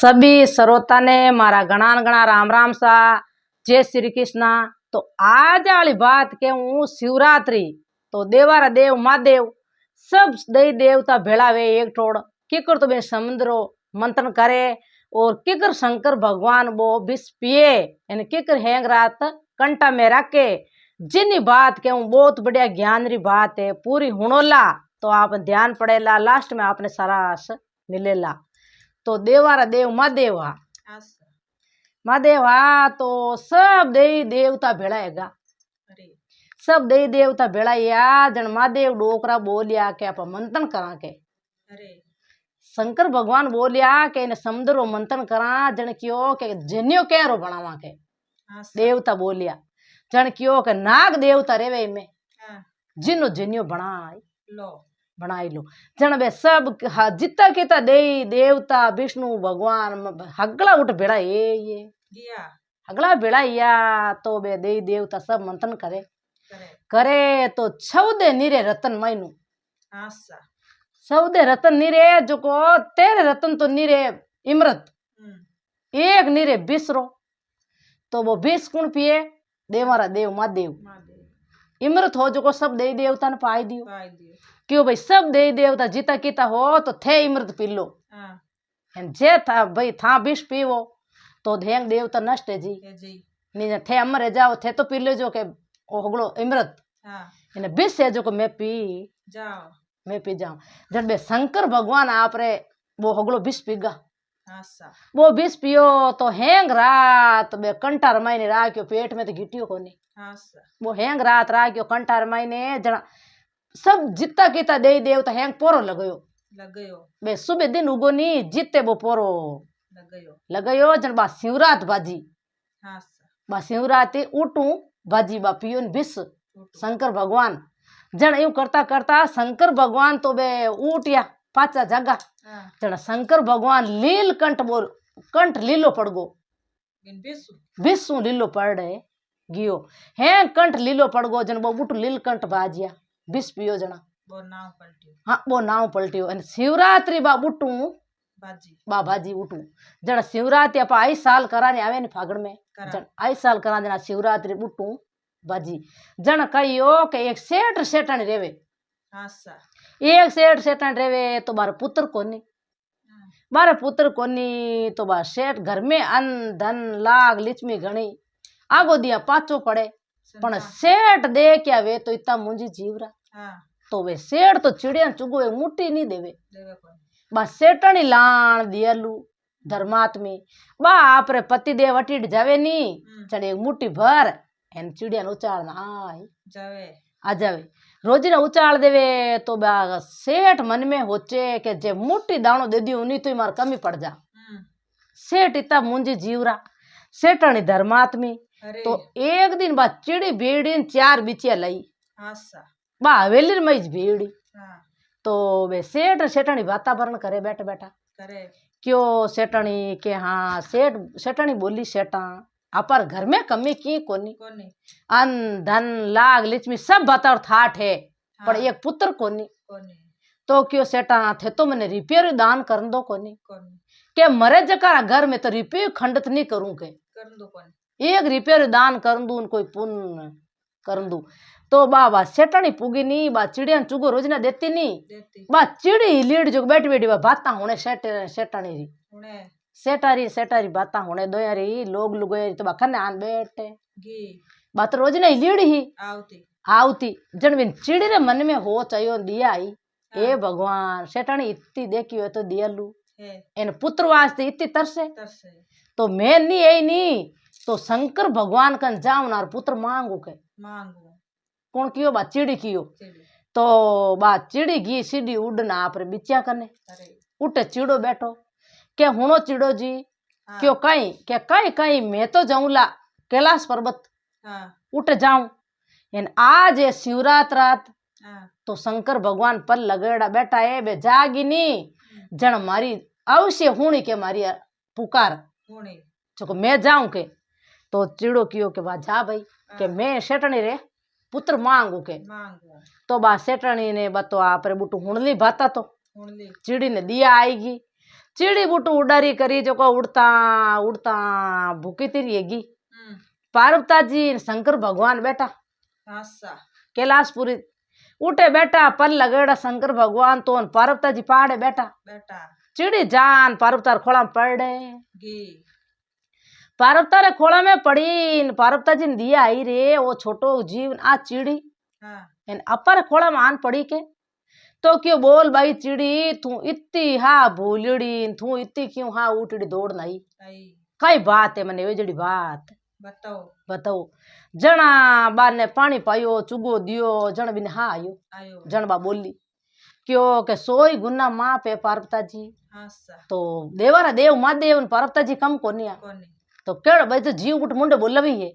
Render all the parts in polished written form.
सभी श्रोता ने मारा घना घना राम राम सा। जय श्री कृष्णा। तो आज वाली बात कहूं शिवरात्रि तो देवारा देव महादेव सब दई देवता भेड़ा वे एक टोड़ किकर तो बे समुद्रो मंथन करे और किकर शंकर भगवान वो विष पिए यानी किकर हैंग रात कंटा में रखे। जिनी बात कहूं बहुत बढ़िया ज्ञान री बात है पूरी हुणोला तो आप ध्यान पड़ेला लास्ट में आपने सारास मिलेला। तो देवारा देव महादेवा महादेवा तो सब देवी देवता भेड़ाएगा सब देवी देवता भेड़ाया जन महादेव डोकरा बोलिया के आप मंथन करा के शंकर भगवान बोलिया के इन समुद्र मंथन करा जन क्यों के जन्यो कैरो बनावा के देवता बोलिया जन क्यों के नाग देवता रेवे में जिनो जन्यो बनाई लो जन वे सब जिता किता दे देवता विष्णु भगवान हगला उठ भेड़ा ये हगला भेड़ा या तो बे दे देवता सब मंथन करे तो 14 नीरे रतन मायनू 14 रतन नीरे जो को 13 रतन तो नीरे इमरत एक नीरे बिसरो तो वो बिस कुण पिए देवारा देव महादेव इमरत हो जो को सब दे देवता ने पाई दियो क्यों भाई सब दे देवता जीता कीता हो तो थे इमृत पी लो जे था भाई था विष पीवो तो धेंग देवता नष्ट है जी नहीं थे अमर जाओ थे तो पी लो जो के ओगलो इमृत इन विष है जो को मैं पी जाऊं जब बे शंकर भगवान आप रे वो होगलो विष पीगा वो विष पियो तो हैंग रात बे कंटा रमाईने राख्यो पेट में तो घिटियो कोनी वो हैंग रात राख्यो कंटा रमाईने जना सब जिता कीता दे देवता हैंग पोरो लगयो बे सुबह दिन उगो नी जीते वो पोरो लगयो जन बा शिवरात बाजी बा शिवराती उठू बाजी बा पियो विष शंकर भगवान जन यूं करता करता शंकर भगवान तो बे उठया पाचा जगा जन शंकर भगवान लील कंठ बोल कंठ लीलो पड़गो विषु लीलो पड़े गियो हैंग कंठ लीलो पड़गो जन वो उठ लील कंठ बाजिया विष पियो जना वो नाव पलटियो शिवरात्रि बा उठू बाजी उठू जन शिवरात्रि आप आई साल कराने आवे ने फागण में जन आई साल करा देना शिवरात्रि उठू बाजी जन कहियो के एक सेठ सेठन रेवे एक सेठ सेठन रेवे तो बारे पुत्र कोनी तो बा सेठ घर में अन्न धन लाग लिचमी घणी आगो दिया पाचो पड़े पण सेठ दे क्या वे तो इतना मुंजी जीवरा तो वे सेठ तो चिड़िया चुगो मुट्ठी नहीं देवे बा सेठनी लाण दियालू धर्मात्मी बा आपरे पति देव अटीट जावे नी चढ़े मुट्ठी भर एन चिड़िया उचाल आ जावे रोजी ने उचाल देवे तो बा सेठ मन में होचे के जे मुट्ठी दाणो दे दियो नहीं तो मार कमी पड़ जा सेठ इतना मुंजी जीवरा सेठनी धर्मात्मी तो एक दिन बा चिड़ी भेड़ी 4 बिचिया लाई बा हवेली में भेड़ी तो वे सेठ सेठनी वातावरण करे बैठा बैठा क्यों सेठनी के हाँ सेठनी बोली सेठा अपर घर में कमी की कोनी अन्न धन लाग लिचमी सब बताओ थाट है पर एक पुत्र कोनी तो क्यों सेठा थे तो मैंने रिपेयर दान कर दो कोनी के मरे जकारा घर में तो रिपेयर खंडित नहीं करूं के एक रिपेयर दान कर दू कोई पुण्य कर दू तो बा सेठनी पुगी नी बा चिड़िया चुगो रोज ना देती नी बा चिड़ी लीड जो बैठी बैठी बा बाता होने सेठनी री सेठारी बाता होने दोयारी लोग लुगोयारी तो बखने आन बैठे बात रोज ना लीड ही आवती जन बिन चिड़ी रे मन में हो चाहिए दिया आई ए भगवान सेठनी इतनी देखी हो तो दियालू इन पुत्र वास्ते इतनी तरसे तो मैं नहीं यही नहीं तो शंकर भगवान कन जाऊं ना पुत्र मांगू कौन कियो बा चिड़ी कियो तो बा चिड़ी घी सीधी उड़ना आप बिचा कने उठे चिड़ो बैठो के हुणो चिड़ो जी क्यों कहीं के कहीं मैं तो जाऊंला कैलाश पर्वत उठ जाऊं इन आज ये शिवरात रात तो शंकर भगवान पर लगेड़ा बैठा है बे जागी नी जन मारी अवश्य हुणी के मारी पुकार जो मैं जाऊं के तो चिड़ो कियो के बा जा भाई के मैं सेठनी रे पुत्र मांगू के तो बा सेठनी ने बतो आप रे बुटू हुणली भाता तो चिड़ी ने दिया आएगी चिड़ी बूटू उडारी करी जो को उड़ता उड़ता भूखी तिरिएगी। पार्वता जी शंकर भगवान बैठा कैलाशपुरी उठे बैठा पल लगेड़ा शंकर भगवान तो पार्वता जी पहाड़े बैठा चिड़ी जान पार्वता खोला पड़े पार्वता रे खोला में पड़ी पार्वता जी ने दिया आई रे वो छोटो जीव आ चिड़ी अपर खोला में आन पड़ी के तो क्यों बोल भाई चिड़ी तू इतनी हा भूलड़ी तू इतनी क्यों हा उठड़ी दौड़ नहीं कई बात है मने वे जड़ी बात बताओ बताओ जना बा ने पानी पायो चुगो दियो जन बिन हा आयो जन बा बोली क्यों के सोई गुना माँ पे पार्वता जी तो देवारा देव महादेव पार्वता जी कम कोनिया तो केड़ भाई तो जीव उठ मुंडे बोला भी है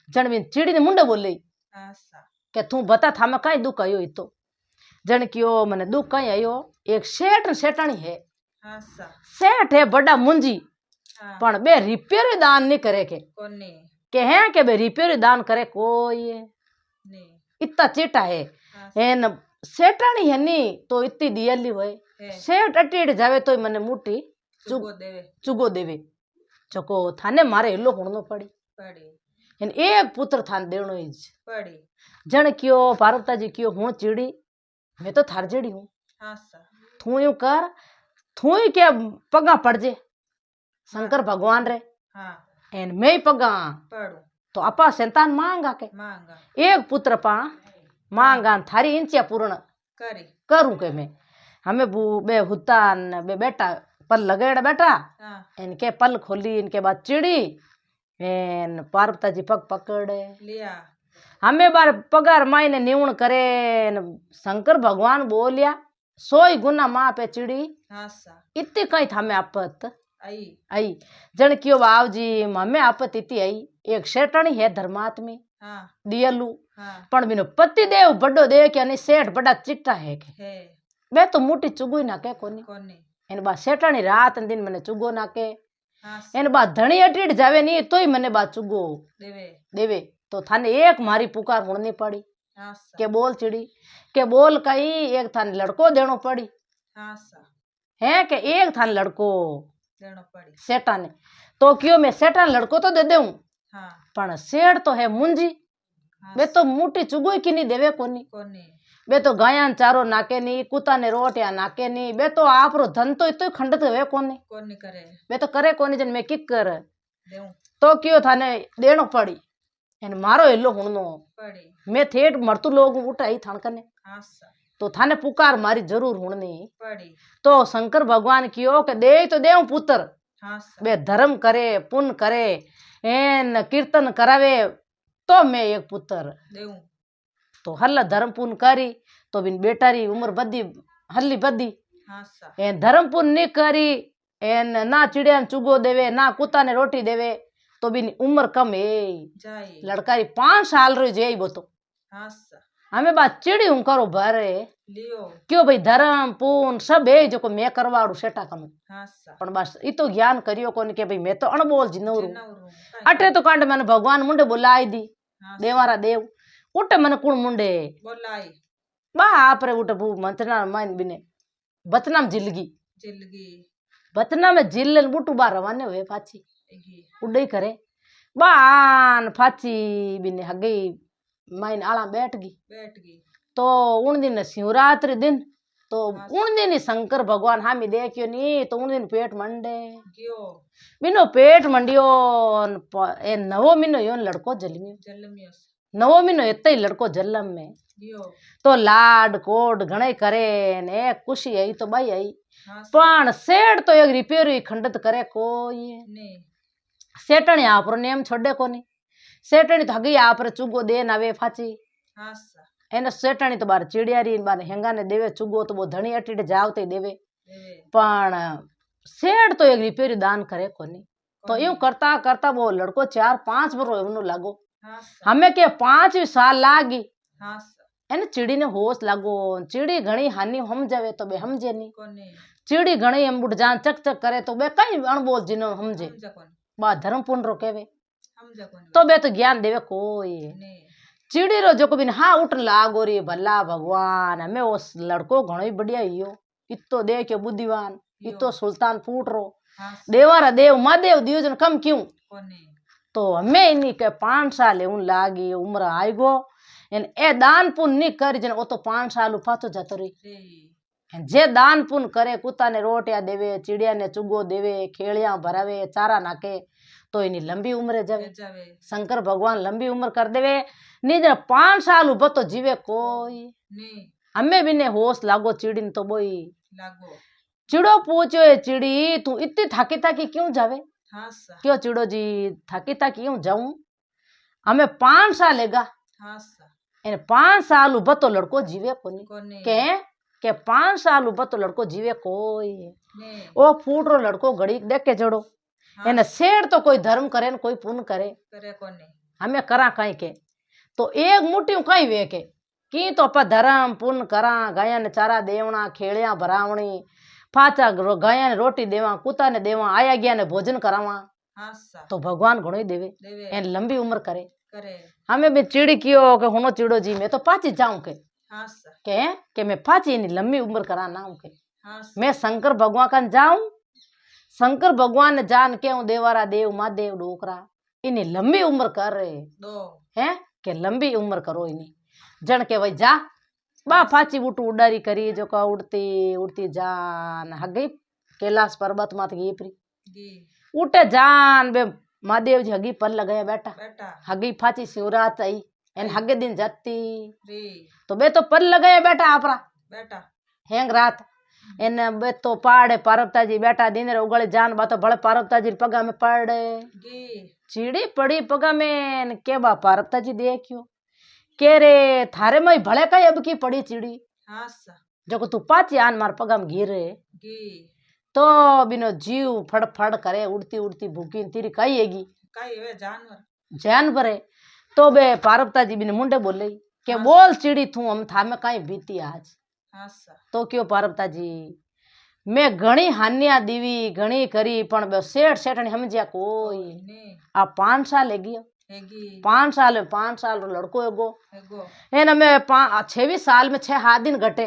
जन बिन चिड़ी ने मुंडे बोले के तू बता था मैं कई दुख आयो तो जन क्यों मने दुख कहीं आयो एक सेठ सेठानी है सेठ है बड़ा मुंजी पण बे रिपेयर दान नहीं करे के हैं के बे रिपेयर दान करे कोई इतना चेटा है एन सेठानी है नी तो इतनी दियली होए सेठ अटेड़ जावे तो मने मुठी चुगो देवे चको थाने मारे हिलो हुणनो पड़ी इन एक पुत्र थान देवनो इज पड़ी जन क्यों पार्वता जी क्यों हूं चिड़ी मैं तो थार जेड़ी हूँ थू यूं कर थू ही क्या पगा पड़ जे शंकर भगवान रे एन मैं ही पगा तो अपा संतान मांगा के एक पुत्र पा मांगा थारी इंचिया पूर्ण करूं के मैं हमें बे हुतान बे बेटा पल लगेड़ा बैठा इनके पल खोली इनके बाद चिड़ी एन पार्वता जी पग पकड़े लिया हमें बार पगार मायने निवण करे शंकर भगवान बोलिया सोई गुना माँ पे चिड़ी इतनी कहीं था हमें आपत आई जन क्यों बाव जी हमें आपत इतनी आई एक सेठानी है धर्मात्मी दियलू पण बिनो पति देव बड़ो दे के नहीं सेठ बड़ा चिट्टा है के बे तो मोटी चुगुई ना के कोनी इन बा सेठानी रात दिन मने चुगो ना के इन बा धणी अटीट जावे नहीं तोय मने बा चुगो देवे तो थाने एक मारी पुकार होनी पड़ी के बोल चिड़ी के बोल कहीं एक थाने लड़को देनो पड़ी है के एक थाने लड़को देनो पड़ी सेठा ने तो क्यों मैं सेठा लड़को तो दे दूं पण सेठ तो है मुंजी वे तो मोटी चुगुई की नहीं देवे कोनी बे तो गायन चारो नाके नहीं कुत्ता ने रोटिया नाके नहीं बे तो आप रो धन तो इतो खंडित हुए कोनी करे बे तो करे कोनी जन मैं किक कर तो क्यों थाने देनो पड़ी एन मारो हिलो हुणनो मैं थेट मरतू लोग उठाई थान कने तो थाने पुकार मारी जरूर हुणनी तो शंकर भगवान कियो के दे तो देव पुत्र बे धर्म करे पुण्य करे एन कीर्तन करावे तो मैं एक पुत्र देऊ तो हल्ला धर्म पुण्य करी तो बिन बेटारी उम्र बदी हल्ली बदी एन धर्म पुण्य नहीं करी एन ना चिड़िया चुगो देवे ना कुत्ता ने रोटी देवे तो बिन उम्र कम है लड़कारी 5 साल रो जे बो तो हमें बात चिड़ी हूं करो भरे क्यों भाई धर्म पुण्य सब है जो को मैं करवाड़ू सेटा कनु पण बस ई तो ज्ञान करियो कोनी के भाई मैं तो अणबोल जिनोरू अटे तो कांड मैंने भगवान मुंडे बुलाई दी देवारा देव उठे मन कुण मुंडे बोलाई बा आपरे उठे भू मंत्रणा मान बिने बतनाम जिलगी बतना में जिल्लन बुटू बा रवाने हुए पाछी उड़ई करे बान फाची बिने हगई माइन आला बैठ गई तो उन दिन शिवरात्रि दिन तो उन दिन ही शंकर भगवान हामी देखियो नी तो उन दिन पेट मंडे बिनो पेट मंडियो ए नवो महीनो यो लड़को जलमियो नवो महीनो इतना ही लड़को जलम में तो लाड कोड घणे करे ने खुशी आई तो बाई आई पण सेठ तो एक रिपेयर खंडित करे कोई सेठणी आपरो नेम छोड़े कोनी सेठणी तो हगी आपरे चुगो दे नावे फाची एने सेठणी तो बार चिड़ियारी बार हेंगा ने देवे चुगो तो वो धणी अटीटे जावते देवे पण सेठ तो एक रिपेयर दान करे कोनी तो यूं करता करता वो लड़को 4-5 वर्ष लागो हमें के 5 साल लागी एने चिड़ी ने होश लागो चिड़ी घणी हानि हम जावे तो बे हमजे नहीं चिड़ी घणी हम बुढ़ जान चक चक करे तो बे कई अणबोल जिनो हमजे बा धर्म पुण्य रो केवे तो बे तो ज्ञान देवे कोई चिड़ी रो जो को बिन हाँ उठन लागो रे भला भगवान हमें उस लड़को घणो ही बढ़िया हियो इतो दे के बुद्धिवान ये तो सुल्तान फूट रो देवारा देव महादेव दियोजन कम क्यों तो हमें इन्हीं के 5 साल उन लागी उम्र आई गो इन ए दान पुण्य नहीं करी जन वो तो 5 साल पाछो जतो रही जे दान पुण्य करे कुत्ता ने रोटिया देवे चिड़िया ने चुगो देवे खेलिया भरावे चारा नाके तो इनी लंबी उम्र जावे शंकर भगवान लंबी उम्र कर देवे नहीं जन 5 साल बतो जीवे कोई हमें भी ने होश लागो चिड़ी तो बोई लागो चिड़ो पूछो चिड़ी तू इतनी थाकी थाकी क्यों जावे क्यों चिड़ो जी थाकी थाकी क्यों जाऊं हमें 5 साल लेगा इन 5 साल बतो लड़को जीवे कोनी के 5 साल बतो लड़को जीवे कोई ओ फूट रो लड़को घड़ी देख के जड़ो इन शेर तो कोई धर्म करे न कोई पुण्य करे हमें करा कहीं के तो एक मुट्ठी कहीं वे के की तो अपा धर्म पुण्य करा गाया ने चारा देवना खेलिया भरावणी फाचा गाया ने रोटी देवा कुत्ता ने देवा आया गया ने भोजन करावा तो भगवान घणो ही देवे एन लंबी उम्र करे हमें भी चिड़ी कियो के हुनो चिड़ो जी मैं तो पाची जाऊं के मैं पाची नी लंबी उम्र करा ना के मैं शंकर भगवान का जाऊं शंकर भगवान ने जान के हूँ देवारा देव महादेव डोकरा इन्हें लंबी उम्र कर रहे हैं के लंबी उम्र करो इन्हें जन के भाई जा बा फाची उठ उडारी करी जो का उड़ती उड़ती जान हगई कैलाश पर्वत मात गई प्री उठे जान बे महादेव जी हगी पर लगाया बेटा हगी फाची शिवरात आई एन हगे दिन जाती तो बे तो पर लगाया बेटा आपरा बेटा हेंग रात एन बे तो पाड़े पार्वता जी बेटा दिन रे उगले जान बा तो बड़े पार्वता जी पगा में पड़े चीड़ी पड़ी पगा में के बा पार्वता जी देखियो के रे थारे में भले का अब की पड़ी चिड़ी जो तू पाची आन मार पगा में गिरे तो बिनो जीव फड़ फड़ करे उड़ती उड़ती भूखी तेरी कई हैगी जानवर है तो बे पार्वता जी बिने मुंडे बोले के बोल चिड़ी तू हम था में कहीं बीती आज तो क्यों पार्वता जी मैं घणी हानिया दीवी घणी करी पण बे सेठ सेठनी समझिया कोई आ 5 साल है 5 साल लड़को एगो एन में 26 साल में 6 दिन घटे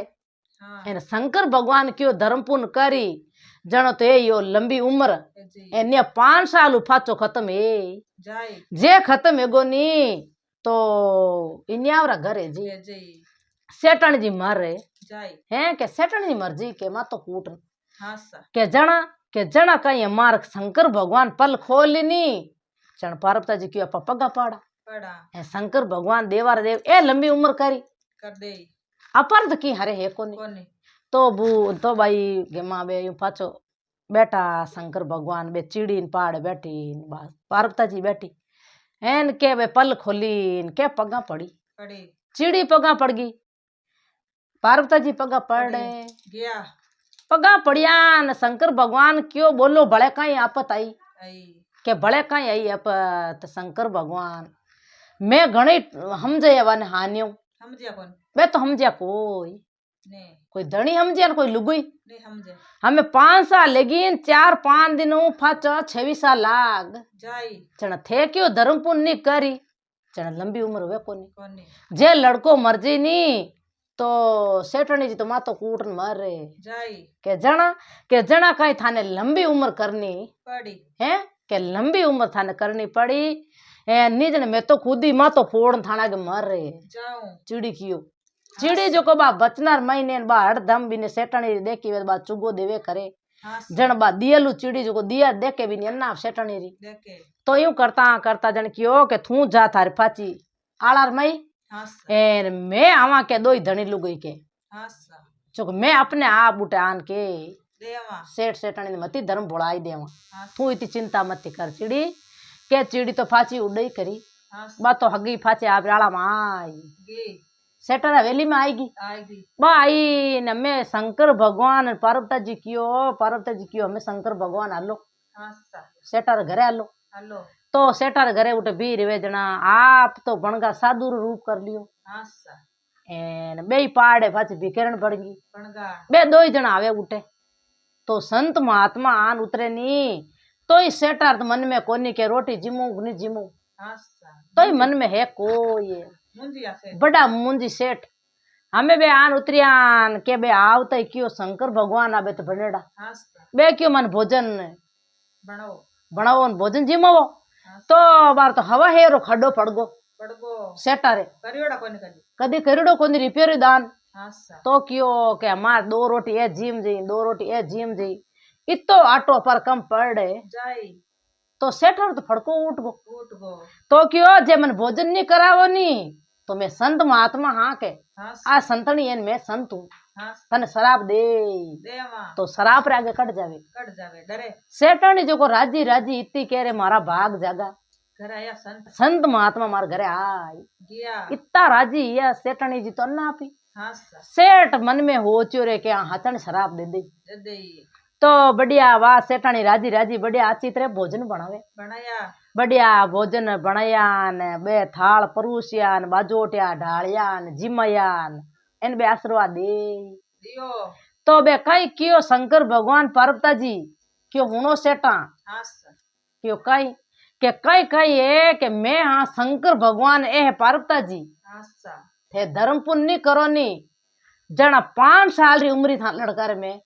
एन शंकर भगवान क्यों धर्म पुण्य करी जनो तो यो लंबी उम्र एन 5 साल उफाचो खत्म है जे खत्म एगो नी तो इन्यावरा घरे जी सेठन जी मर हैं के सेठन जी मर्जी के मा तो कूट के जना कहीं मार शंकर भगवान पल खोल नी चण पार्वता जी क्यों पगा पाड़ा शंकर भगवान देवार देव ए लंबी उम्र करी कर दे अपर्ध की हरे है कोनी तो बू तो भाई गेमा बे यूं पाछो बेटा शंकर भगवान बे चिड़ी पाड़ बैठी पार्वता जी बैठी एन के बे पल खोली के पगा पड़ी चिड़ी पगा पड़ गई पार्वता जी पगा पड़े गया पगा पड़िया न शंकर भगवान क्यों बोलो बड़े कहीं आपत आई के बड़े कहीं आई आपत शंकर भगवान मैं घणी समझे वन हानियो बे तो समझिया कोई धनी समझे न कोई लुगुई हमें 5 साल लेकिन 4-5 दिनों फाच 26 साल लाग चण थे क्यों धर्म पुण्य नहीं करी चण लंबी उम्र हुए कोनी जे लड़को मर्जी नी तो सेठनी जी तो मातो कूट मर के जना कहीं थाने लंबी उम्र करनी पड़ी है के लंबी उम्र थाने करनी पड़ी निजन मैं तो खुद ही मातो फोड़ थाना के मर चिड़ी कियो चिड़ी जो को बा बचनार महीने बा हड़दम भी ने सेठनी देखी बा चुगो देवे करे जन बा दियलू चिड़ी जो को दिया देखे भी अन्ना सेठनी री तो यूं करता जन कियो के थू जा थारे फाची आलार मई एन मैं आवा के दो ही धनी लुगई के चुक मैं अपने आप उठे आन के सेठ सेठनी मती धर्म भुलाई देवा तू इतनी चिंता मत कर चिड़ी के चिड़ी तो फाची उड़ई करी बा तो हगी फाची आप आला माई सेठर हवेली में आएगी बा आई न मैं शंकर भगवान पार्वता जी कियो हमें शंकर भगवान आलो सेठर घरे आलो तो सेठर घरे उठे भी रिवे जना आप तो बनगा साधु रूप कर लियो एन बे पाड़े पाछी भिकेरण पड़ गई बे 2 जना आवे उठे तो संत महात्मा आन उतरे नी तो ही सेठर मन में कोनी के रोटी जिमू नहीं जिमू तो ही मन में है कोई बड़ा मुंजी सेठ हमें बे आन उतरियान के बे आवते क्यों शंकर भगवान आबे तो बनेड़ा बे क्यों मन भोजन बनाओ बनाओ न भोजन जिमावो तो बार तो हवा हेरो खड्डो पड़गो सेटारे कदी करिड़ो कोनी रिपेयर दान तो क्यों के हमार 2 रोटी ए जिम जी 2 रोटी ए जिम जी इतो आटो पर कम पड़े तो सेटर तो फड़को उठ गो तो क्यों जे मन भोजन नहीं करावो नी तो मैं संत महात्मा हाँ के आ संतनी एन मैं संत हूँ तने शराब दे तो शराब रे आगे कट जावे डरे सेठानी जो को राजी राजी इतनी कह रे मारा भाग जागा घर आया संत महात्मा मार घरे आई इतना राजी या सेठानी जी तो ना आपी सेठ मन में हो रे के हाथन शराब दे दे तो बढ़िया वाह सेठानी राजी राजी बढ़िया अच्छी तरह भोजन बनाया बढ़िया भोजन बनाया ने बे थाल परूसिया ने बाजोटिया ढालिया ने जिमया एन बे आशीर्वाद दे तो बे कई क्यों शंकर भगवान पार्वती जी क्यों हुनो सेठा क्यों कई के कई कई है कि मैं हाँ शंकर भगवान ए पार्वती जी थे धर्म पुण्य नहीं करो नी जना 5 साल री उम्र था लड़का रे में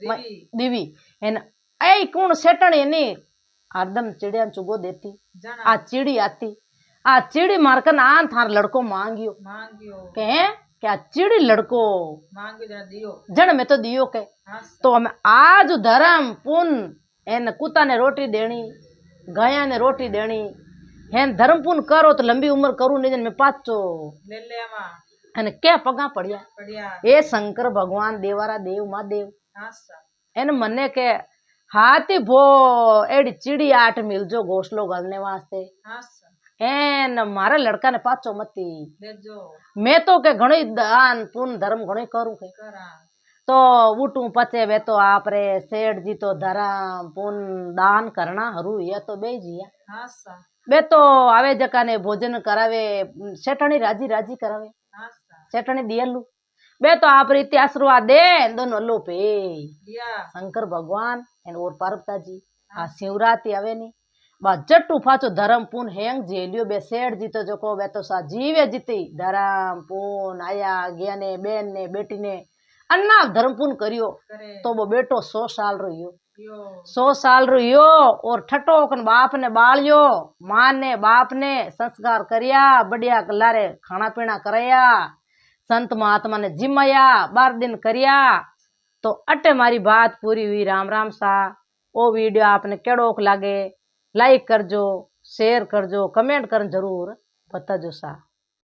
दीवी एन ऐ कौन सेटण नी हरदम चिड़िया चुगो देती आ चिड़ी आती आ चिड़ी मारकन आन थार लड़को मांगियो के क्या चिड़ी लड़को जन में तो दियो के तो हमें आज धर्म पुण्य एन कुत्ता ने रोटी देनी गाया ने रोटी देनी हेन धर्म पुण्य करो तो लंबी उम्र करू नहीं जन में पाचो ले ले क्या पगा पड़िया ए शंकर भगवान देवारा देव मा देव एन मने के हाथी भो एडी चिड़ी आठ मिल जो घोसलो गलने वास्ते एन मारे लड़का ने पाचो मती मैं तो के घणी दान पुण्य धर्म घणी करूं के तो उठू पचे वे तो आप रे सेठ जी तो धर्म पुण्य दान करना हरू ये तो बे जिया बे तो आवे जका ने भोजन करावे सेठनी राजी राजी करावे सेठनी दियलू बे तो आप रीति आशीर्वाद दे दोनों लो पे शंकर भगवान एन और पार्वती जी आ शिवरात्रि आवे नी बा जट्टू फाचो धर्म पुण्य हेंग जेलियो बे सेठ जी तो जो को बे तो सा जीवे जीती धर्म पुण्य आया गया ने बेन ने बेटी ने अन्ना धर्म पुण्य करियो तो वो बेटो 100 साल रहियो 100 साल रहियो और ठटोकन बाप ने बालियो मां ने बाप ने संस्कार करिया बढ़िया लारे खाना पीना कराया संत महात्मा ने जिमाया 12 दिन करिया तो अटे मारी बात पूरी हुई। राम राम सा। ओ वीडियो आपने केड़ोक लागे लाइक करजो शेयर करजो कमेंट कर जरूर बताजो सा।